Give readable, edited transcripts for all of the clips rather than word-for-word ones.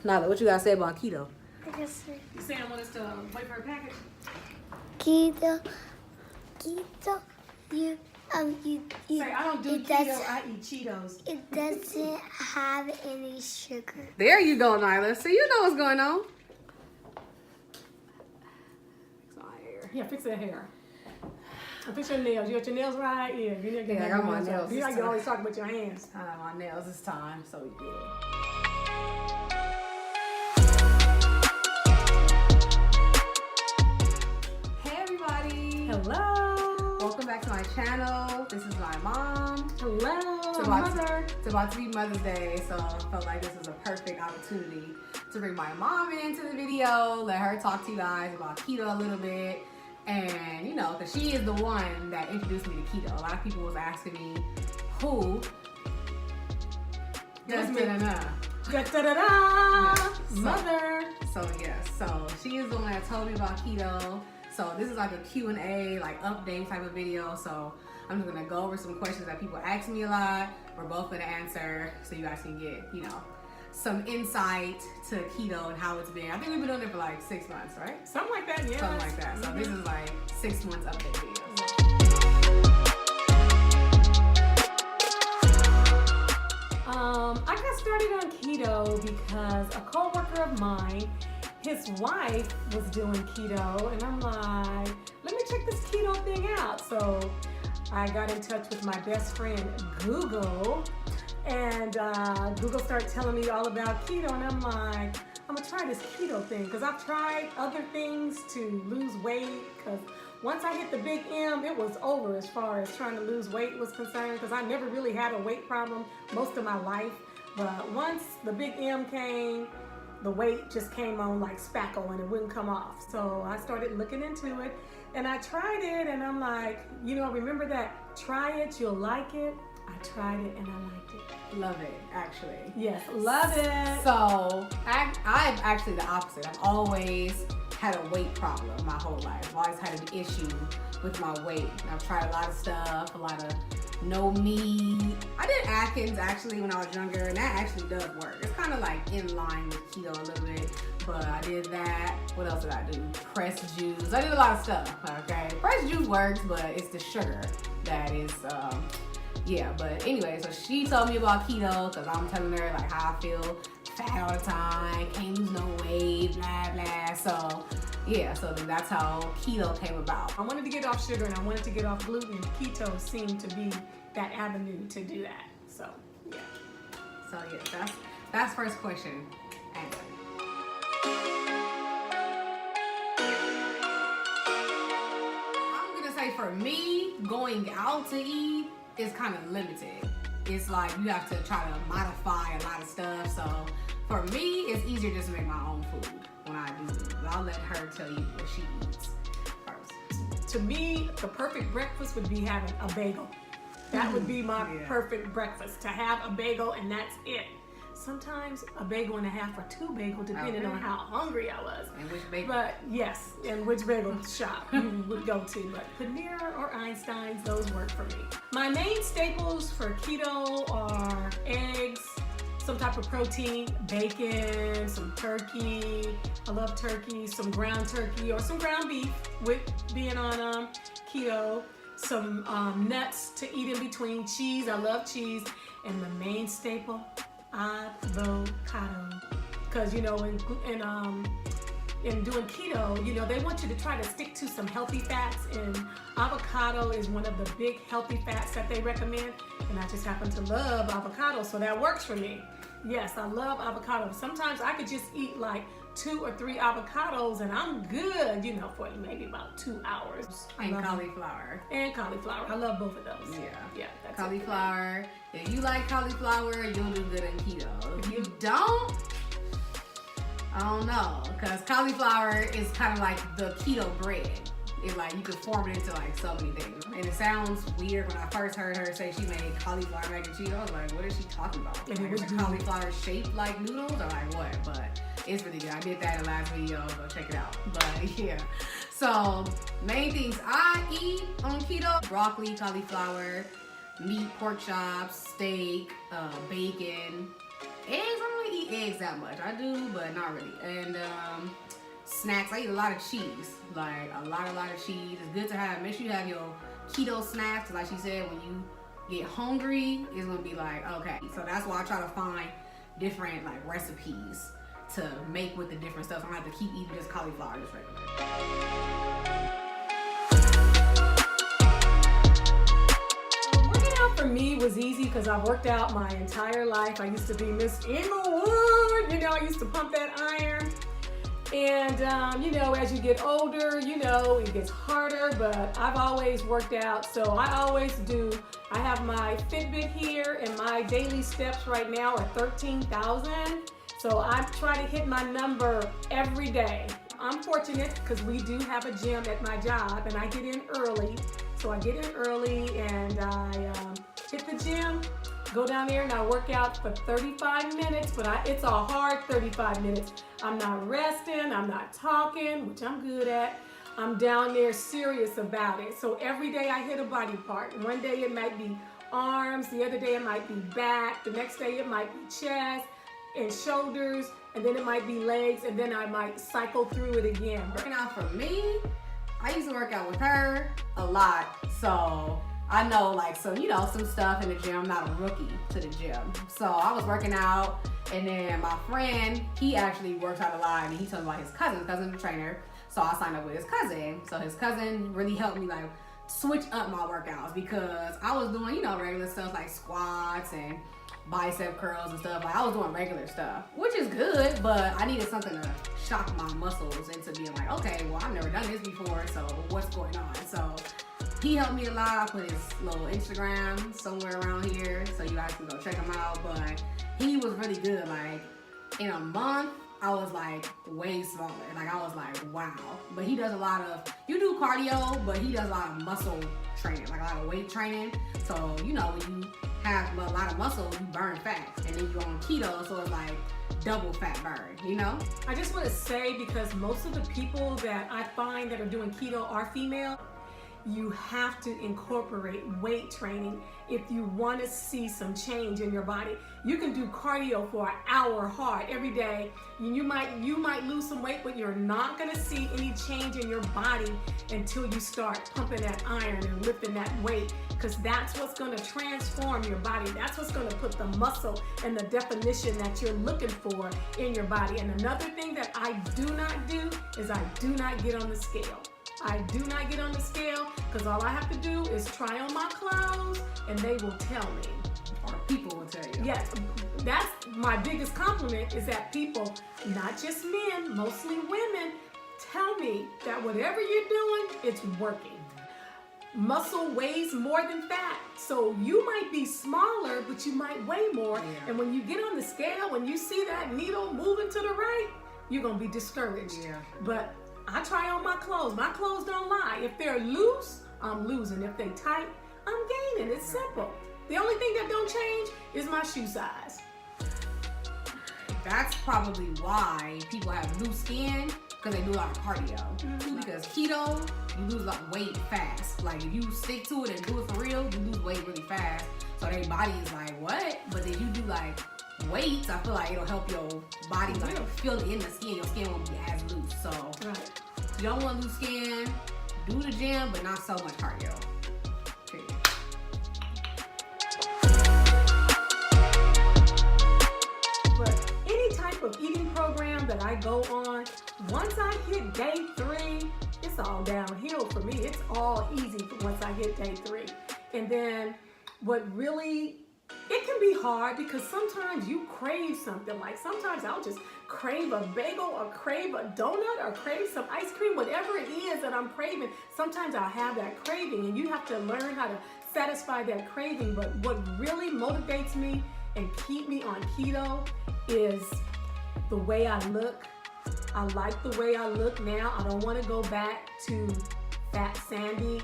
Nala, what you gotta say about keto? You saying I want us to wait for a package? Keto, you Say, I don't do keto, I eat Cheetos. It doesn't have any sugar. There you go, Nyla. So you know what's going on. Fix my hair. Yeah, fix that hair. And fix your nails. You got your nails right? Yeah, you need to get Yeah, I got my nails You know this you time. always talking with your hands. I have my nails this time, so we good. Hey everybody! Hello. Welcome back to my channel. This is my mom. Hello, It's about to be Mother's Day, so I felt like this was a perfect opportunity to bring my mom into the video, let her talk to you guys about keto a little bit. And, you know, because she is the one that introduced me to keto. A lot of people was asking me, who? That's me. Da-da-da-da. Da-da-da-da. Yeah, Mother. So she is the one that told me about keto. So this is like a Q&A, like update type of video. So I'm just gonna go over some questions that people ask me a lot. We're both gonna answer so you guys can get, you know, some insight to keto and how it's been. I think we've been doing it for like 6 months, right? Something like that, yeah. Something like that. So this is like 6 months update video. I got started on keto because a coworker of mine, his wife was doing keto, and I'm like, let me check this keto thing out. So I got in touch with my best friend, Google, and Google started telling me all about keto, and I'm like, I'm gonna try this keto thing because I've tried other things to lose weight, because once I hit the big M, it was over as far as trying to lose weight was concerned, because I never really had a weight problem most of my life. But once the big M came, the weight just came on like spackle and it wouldn't come off. So I started looking into it and I tried it, and I'm like, you know, remember that, try it, you'll like it. I tried it and I liked it. Love it, actually. Yes, love it. So I'm actually the opposite. I've always had a weight problem my whole life. I've always had an issue with my weight. And I've tried a lot of stuff, a lot of no meat. I did Atkins actually when I was younger, and that actually does work. It's kind of like in line with keto a little bit, but I did that. What else did I do? Pressed juice. I did a lot of stuff, okay? Pressed juice works, but it's the sugar that is, yeah. But anyway, so she told me about keto because I'm telling her like how I feel fat all the time, can't lose no weight, blah, blah. So yeah, so then that's how keto came about. I wanted to get off sugar and I wanted to get off gluten. Keto seemed to be that avenue to do that. So yeah. So yeah, that's first question. Anyway. I'm gonna say for me, going out to eat is kind of limited. It's like you have to try to modify a lot of stuff. So for me, it's easier just to make my own food when I do food. But I'll let her tell you what she eats first. To me, the perfect breakfast would be having a bagel. That would be my perfect breakfast, to have a bagel and that's it. Sometimes a bagel and a half or 2 bagels, depending on how hungry I was. And which bagel? But yes, and which bagel shop you would go to. But Panera or Einstein's, those work for me. My main staples for keto are eggs, some type of protein, bacon, some turkey. I love turkey, some ground turkey or some ground beef with being on keto. Some nuts to eat in between, cheese, I love cheese. And the main staple, avocado. Because, you know, in doing keto, you know, they want you to try to stick to some healthy fats, and avocado is one of the big healthy fats that they recommend, and I just happen to love avocado, so that works for me. Yes, I love avocado. Sometimes I could just eat like 2 or 3 avocados and I'm good, you know, for maybe about 2 hours. And cauliflower. And cauliflower. I love both of those. Yeah, that's cauliflower. If you like cauliflower, you'll do good in keto. If you don't, I don't know, because cauliflower is kind of like the keto bread. It's like you can form it into like so many things. And it sounds weird when I first heard her say she made cauliflower mac and cheese. I was like, what is she talking about? And like, it was cauliflower shaped like noodles or like what? But it's really good. I did that in the last video. Go check it out. But yeah. So main things I eat on keto: broccoli, cauliflower, meat, pork chops, steak, bacon. Eggs, I don't really eat eggs that much. I do, but not really. And snacks, I eat a lot of cheese. Like a lot of cheese. It's good to have. Make sure you have your keto snacks. Like she said, when you get hungry, it's gonna be like, okay. So that's why I try to find different like recipes to make with the different stuff. So I don't have to keep eating just cauliflower just regular. For me was easy because I worked out my entire life. I used to be Miss Inglewood, you know, I used to pump that iron. And, you know, as you get older, you know, it gets harder, but I've always worked out. So I always do. I have my Fitbit here and my daily steps right now are 13,000. So I try to hit my number every day. I'm fortunate because we do have a gym at my job and I get in early. So I get in early and I hit the gym, go down there and I work out for 35 minutes, but it's a hard 35 minutes. I'm not resting, I'm not talking, which I'm good at. I'm down there serious about it. So every day I hit a body part. One day it might be arms, the other day it might be back, the next day it might be chest and shoulders, and then it might be legs, and then I might cycle through it again. Working out for me, I used to work out with her a lot, so I know like some stuff in the gym. I'm not a rookie to the gym. So I was working out, and then my friend, he actually works out a lot, and he told me about his cousin's a trainer. So I signed up with his cousin. So his cousin really helped me like switch up my workouts because I was doing, regular stuff like squats and bicep curls and stuff. Like I was doing regular stuff, which is good, but I needed something to shock my muscles into being like, okay, well, I've never done this before, so what's going on? So he helped me a lot. I put his little Instagram somewhere around here, so you guys can go check him out. But he was really good. Like in a month, I was like way smaller. Like I was like, wow. But he does a lot of, you do cardio, but he does a lot of muscle training, like a lot of weight training. So, when you have a lot of muscle, you burn fat. And then you're on keto, so it's like double fat burn, I just want to say, because most of the people that I find that are doing keto are female, you have to incorporate weight training if you want to see some change in your body. You can do cardio for an hour hard every day. You might lose some weight, but you're not going to see any change in your body until you start pumping that iron and lifting that weight, because that's what's going to transform your body. That's what's going to put the muscle and the definition that you're looking for in your body. And another thing that I do not do is I do not get on the scale. I do not get on the scale because all I have to do is try on my clothes and they will tell me. Or people will tell you. Yes, that's my biggest compliment, is that people, not just men, mostly women, tell me that whatever you're doing, it's working. Muscle weighs more than fat. So you might be smaller, but you might weigh more. Yeah. And when you get on the scale, when you see that needle moving to the right, you're going to be discouraged. Yeah. But I try on my clothes. My clothes don't lie. If they're loose, I'm losing. If they tight, I'm gaining. It's simple. The only thing that don't change is my shoe size. That's probably why people have loose skin, because they do a lot of cardio. Mm-hmm. Because keto, you lose a lot of weight fast. Like if you stick to it and do it for real, you lose weight really fast. So their body is like, what? But then you do like weights, I feel like it'll help your body like feel it in the skin. Your skin won't be as loose. So Right. if you don't want to lose skin, do the gym, but not so much cardio. Period. But any type of eating program that I go on, once I hit day 3, it's all downhill for me. It's all easy once I hit day 3. And then it can be hard because sometimes you crave something. Like sometimes I'll just crave a bagel or crave a donut or crave some ice cream, whatever it is that I'm craving. Sometimes I'll have that craving, and you have to learn how to satisfy that craving. But what really motivates me and keep me on keto is the way I look. I like the way I look now. I don't want to go back to Fat Sandy.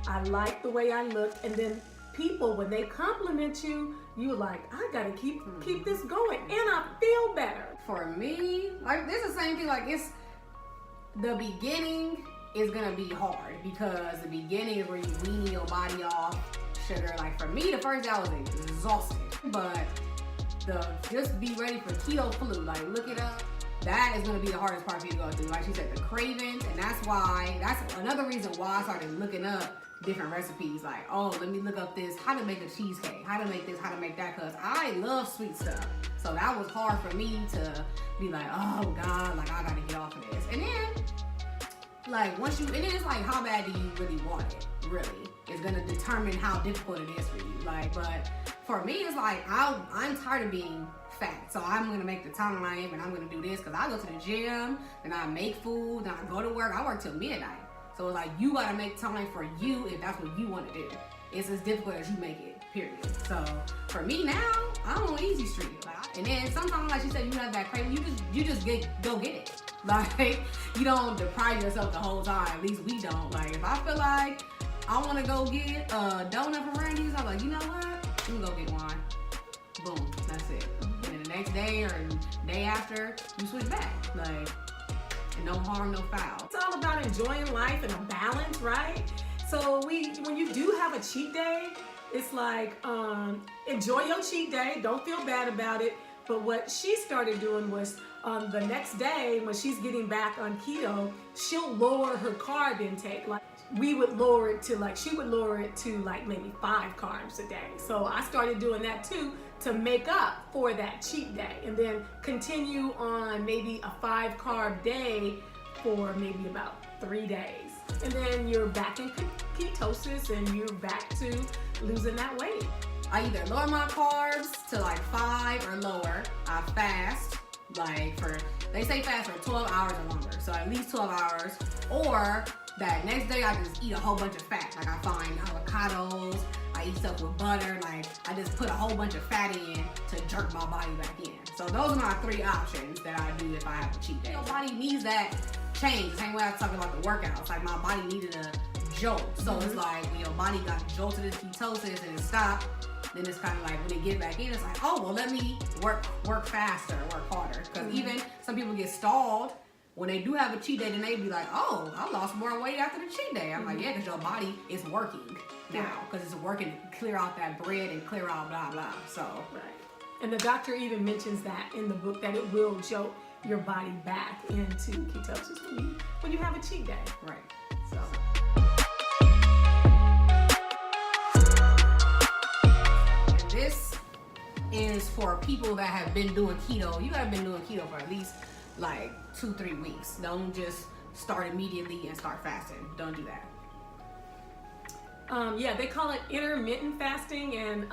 I like the way I look. And then people, when they compliment you, you're like, I gotta keep this going, and I feel better. For me, like this is the same thing. Like it's the beginning is gonna be hard because the beginning is where you wean your body off sugar. Like for me, the first day I was exhausted, but just be ready for keto flu. Like, look it up. That is gonna be the hardest part for you to go through. Like she said, the cravings, and that's another reason why I started looking up different recipes. Like, oh, let me look up this, how to make a cheesecake, how to make this, how to make that, because I love sweet stuff. So that was hard for me to be like, oh God, like I gotta get off of this. And then, like, and then it's like, how bad do you really want it? Really, it's gonna determine how difficult it is for you. Like, but for me, it's like I'm tired of being fat, so I'm gonna make the time and I'm gonna do this because I go to the gym and I make food, then I go to work. I work till midnight, so it's like you gotta make time for you if that's what you want to do. It's as difficult as you make it. Period. So for me now, I'm on easy street. And then sometimes, like she said, you have that craving. You just go get it. Like, you don't deprive yourself the whole time. At least we don't. Like, if I feel like I want to go get a donut from Randy's, I'm like, you know what? I'm gonna go get one. Boom, that's it. And then the next day or day after, you switch back. Like, and no harm, no foul. It's all about enjoying life and a balance, right? So when you do have a cheat day, it's like, enjoy your cheat day. Don't feel bad about it. But what she started doing was the next day when she's getting back on keto, she'll lower her carb intake. Like she would lower it to like maybe 5 carbs a day. So I started doing that too to make up for that cheat day, and then continue on maybe a 5 carb day for maybe about 3 days. And then you're back in ketosis and you're back to losing that weight. I either lower my carbs to like 5 or lower. I fast, like they say fast for 12 hours or longer. So at least 12 hours. Or that next day I just eat a whole bunch of fat. Like I find avocados, I eat stuff with butter. Like I just put a whole bunch of fat in to jerk my body back in. So those are my 3 options that I do if I have a cheat day. Your body needs that change. The same way I was talking about the workouts. Like my body needed a jolt. So it's like when your body got jolted to ketosis and it stopped, then it's kind of like when they get back in, it's like, oh, well, let me work faster, work harder. Because even some people get stalled when they do have a cheat day, then they be like, oh, I lost more weight after the cheat day. I'm like, yeah, because your body is working now, because it's working to clear out that bread and clear out blah, blah. So, right. And the doctor even mentions that in the book, that it will jolt your body back into ketosis when you have a cheat day. Right. So. This is for people that have been doing keto. You have been doing keto for at least like 2-3 weeks. Don't just start immediately and start fasting. Don't do that. Yeah, they call it intermittent fasting, and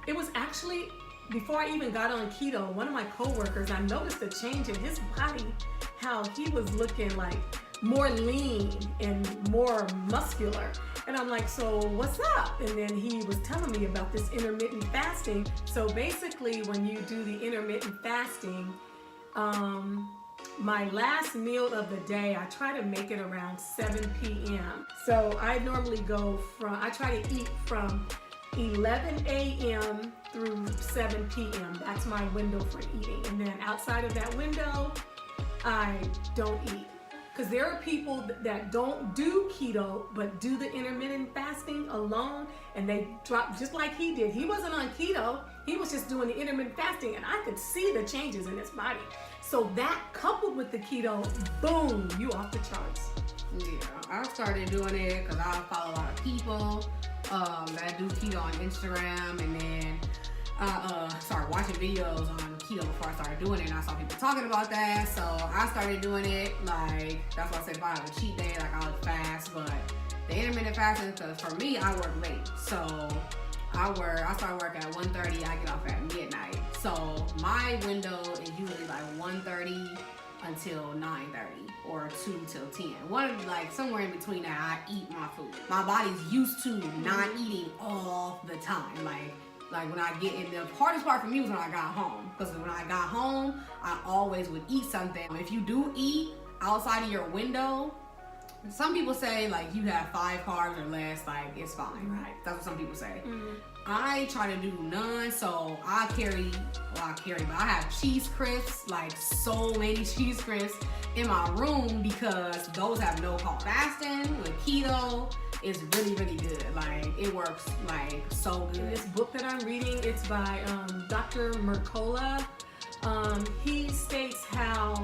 it was actually before I even got on keto. One of my coworkers, I noticed a change in his body, how he was looking like more lean and more muscular. And I'm like, so what's up? And then he was telling me about this intermittent fasting. So basically, when you do the intermittent fasting, my last meal of the day, I try to make it around 7 p.m. So I normally I try to eat from 11 a.m. through 7 p.m. That's my window for eating. And then outside of that window, I don't eat. Because there are people that don't do keto, but do the intermittent fasting alone, and they drop just like he did. He wasn't on keto, he was just doing the intermittent fasting, and I could see the changes in his body. So that coupled with the keto, boom, you off the charts. Yeah, I started doing it because I follow a lot of people that do keto on Instagram, and then I started watching videos on keto before I started doing it, and I saw people talking about that, so I started doing it. Like, that's why I said if I have a cheat day, like I would fast. But the intermittent fasting, because for me, I work late, so I start work at 1:30, I get off at midnight, so my window is usually like 1:30 until 9:30 or 2 till 10. Like somewhere in between that, I eat my food. My body's used to not eating all the time. Like when I get in, the hardest part for me was when I got home. Because when I got home, I always would eat something. If you do eat outside of your window, some people say like you have 5 carbs or less, like it's fine. Right. That's what some people say. I try to do none, so but I have cheese crisps, like so many cheese crisps in my room, because those have no carb. Fasting with keto, is really, really good. Like, it works like so In good. this book that I'm reading, it's by Dr. Mercola. He states how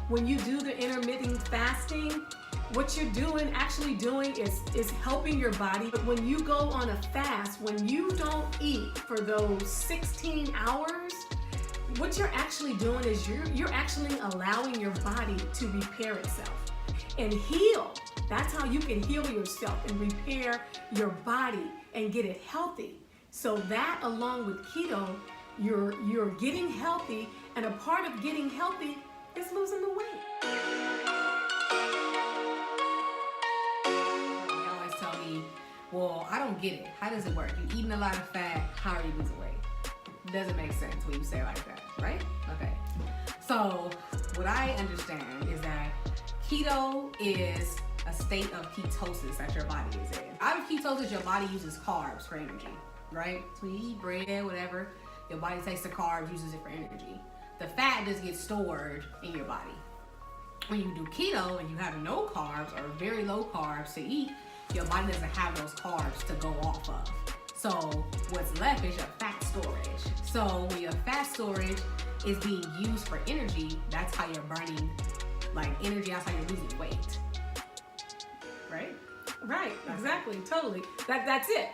when you do the intermittent fasting, what you're actually doing is helping your body. But when you go on a fast, when you don't eat for those 16 hours, what you're actually doing is you're actually allowing your body to repair itself and heal. That's how you can heal yourself and repair your body and get it healthy. So that, along with keto, you're getting healthy, and a part of getting healthy is losing the weight. They always tell me, well, I don't get it. How does it work? You're eating a lot of fat. How are you losing weight? Doesn't make sense when you say it like that, right? Okay. So what I understand is that keto is a state of ketosis that your body is in. Out of ketosis, your body uses carbs for energy, right? So you eat bread, whatever, your body takes the carbs, uses it for energy. The fat just gets stored in your body. When you do keto and you have no carbs or very low carbs to eat, your body doesn't have those carbs to go off of. So what's left is your fat storage. So when your fat storage is being used for energy, that's how you're burning like energy, that's how you're losing weight. Right? Right, exactly, totally. That's it.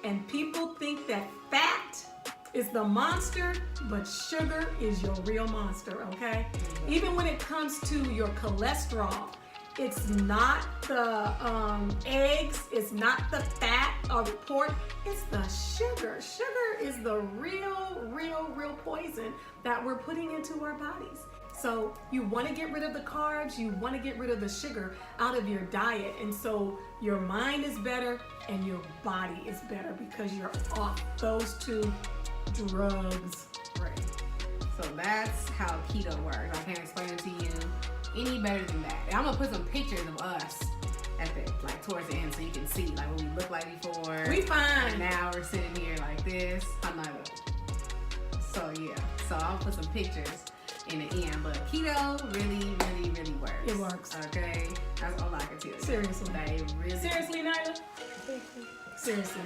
And people think that fat is the monster, but sugar is your real monster, okay? Even when it comes to your cholesterol, it's not the eggs, it's not the fat or the pork, it's the sugar. Sugar is the real poison that we're putting into our bodies. So you want to get rid of the carbs, you want to get rid of the sugar out of your diet, and so your mind is better and your body is better because you're off those two drugs. Right. So that's how keto works. I can't explain it to you any better than that. And I'm gonna put some pictures of us at the towards the end so you can see like what we looked like before. We fine. And now we're sitting here like this. I'm not good. So yeah. So I'll put some pictures in the end. But keto really works. It works. Okay. That's all I can tell you. Seriously. They really Seriously, Nyla? Seriously.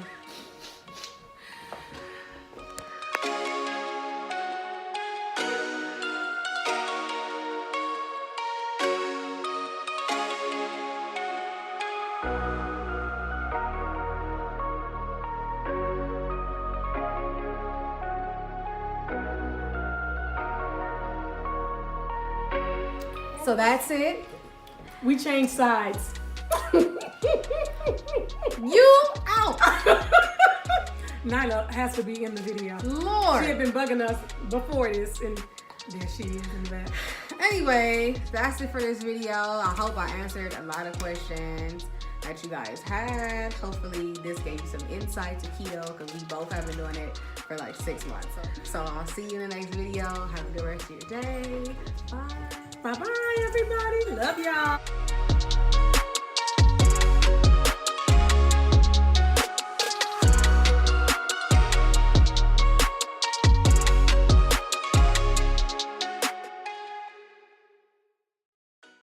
So that's it. We changed sides. You out. Nyla has to be in the video. Lord. She had been bugging us before this, and there she is in the back. Anyway, that's it for this video. I hope I answered a lot of questions that you guys had. Hopefully this gave you some insight to keto because we both have been doing it for like 6 months. So I'll see you in the next video. Have a good rest of your day. Bye. Bye-bye, everybody. Love y'all.